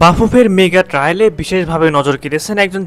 বাফুফের mega ট্রায়ালে বিশেষভাবে নজর কেড়েছেন একজন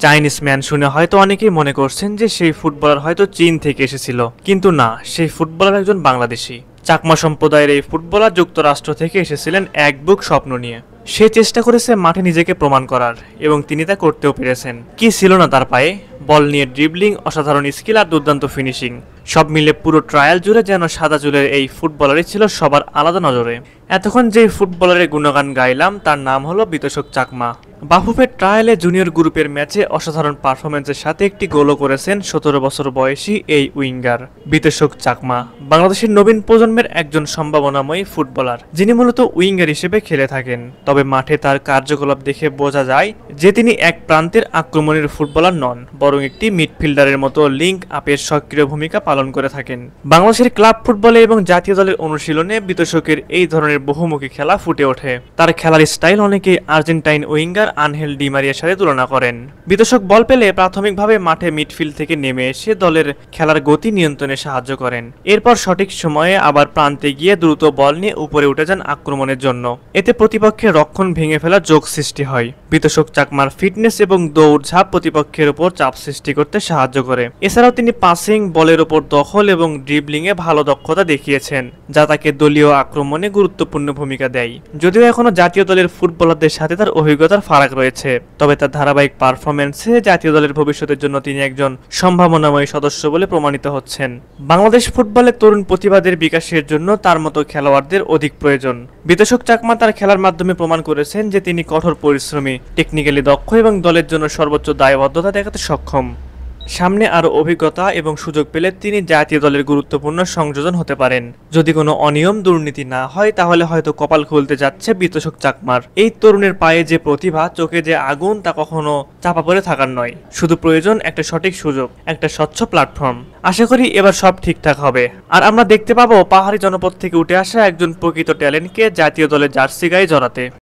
চাইনিজ ম্যান শুনে হয়তো অনেকেই মনে করছেন যে সেই ফুটবলার হয়তো চীন থেকে এসেছিল, কিন্তু না, সেই ফুটবলার একজন বাংলাদেশি। চাকমা সম্প্রদায়ের এই ফুটবলার যুক্তরাষ্ট্র থেকে এসেছিলেন এক বুক স্বপ্ন নিয়ে। সে চেষ্টা করেছে মাঠে নিজেকে প্রমাণ করার, এবং তিনি তা করতেও পেরেছেন। কি ছিল না তার পায়ে! বল নিয়ে ড্রিবলিং, অসাধারণ স্কিল আর দুর্দান্ত ফিনিশিং, সব মিলে পুরো ট্রায়াল জুড়ে যেন সাদা চুলের এই ফুটবলারই ছিল সবার আলাদা নজরে। এতক্ষণ যে ফুটবলারের গুণগান গাইলাম তার নাম হলো বিতোষক চাকমা। বাফুফের ট্রায়ালে জুনিয়র গ্রুপের ম্যাচে অসাধারণ পারফরমেন্সের সাথে একটি গোলও করেছেন 17 বছর বয়সী এই উইঙ্গার বিতোষক চাকমা। বাংলাদেশের নবীন প্রজন্মের একজন সম্ভাবনাময়ী ফুটবলার, যিনি মূলত উইঙ্গার হিসেবে খেলে থাকেন। তবে মাঠে তার কার্যকলাপ দেখে বোঝা যায় যে তিনি এক প্রান্তের আক্রমণের ফুটবলার নন, বরং একটি মিডফিল্ডারের মতো লিঙ্ক আপের সক্রিয় ভূমিকা পালন করে থাকেন। বাংলাদেশের ক্লাব ফুটবলে এবং জাতীয় দলের অনুশীলনে বিতোষকের এই ধরনের বহুমুখী খেলা ফুটে ওঠে। তার খেলার স্টাইল অনেকেই আর্জেন্টাইন উইঙ্গার আনহেল ডি মারিয়ার সাথে তুলনা করেন। বিতোষক বল পেলে প্রাথমিকভাবে মাঠে মিডফিল্ড থেকে নেমে এসে দলের খেলার গতি নিয়ন্ত্রণে সাহায্য করেন। এরপর সঠিক সময়ে আবার প্রান্তে গিয়ে দ্রুত বল নিয়ে উপরে উঠে যান আক্রমণের জন্য। এতে প্রতিপক্ষের রক্ষণ ভেঙে ফেলার যোগ সৃষ্টি হয়। বিতোষক চাকমার ফিটনেস এবং দৌড়ঝাঁপ প্রতিপক্ষের উপর চাপ সৃষ্টি করতে সাহায্য করে। এছাড়াও তিনি পাসিং, বলের উপর দখল এবং ড্রিবলিংয়ে ভালো দক্ষতা দেখিয়েছেন, যা তাকে দলীয় আক্রমণে গুরুত্বপূর্ণ ভূমিকা দেয়। যদিও এখনো জাতীয় দলের ফুটবলারদের সাথে তার অভিজ্ঞতার ফারাক রয়েছে, তবে তার ধারাবাহিক পারফরমেন্সে জাতীয় দলের ভবিষ্যতের জন্য তিনি একজন সম্ভাবনাময় সদস্য বলে প্রমাণিত হচ্ছেন। বাংলাদেশ ফুটবলে তরুণ প্রতিভাদের বিকাশের জন্য তার মতো খেলোয়াড়দের অধিক প্রয়োজন। বিতোষক চাকমা তার খেলার মাধ্যমে প্রমাণ করেছেন যে তিনি কঠোর পরিশ্রমী, টেকনিক্যালি দক্ষ এবং দলের জন্য সর্বোচ্চ দায়বদ্ধতা দেখাতে সক্ষম। সামনে আরও অভিজ্ঞতা এবং সুযোগ পেলে তিনি জাতীয় দলের গুরুত্বপূর্ণ সংযোজন হতে পারেন। যদি কোনো অনিয়ম দুর্নীতি না হয়, তাহলে হয়তো কপাল খুলতে যাচ্ছে বিতোষক চাকমার। এই তরুণের পায়ে যে প্রতিভা, চোখে যে আগুন, তা কখনো চাপা পড়ে থাকার নয়। শুধু প্রয়োজন একটা সঠিক সুযোগ, একটা স্বচ্ছ প্ল্যাটফর্ম। আশা করি এবার সব ঠিকঠাক হবে, আর আমরা দেখতে পাবো পাহাড়ি জনপদ থেকে উঠে আসা একজন প্রকৃত ট্যালেন্টকে জাতীয় দলের জার্সি গায়ে জড়াতে।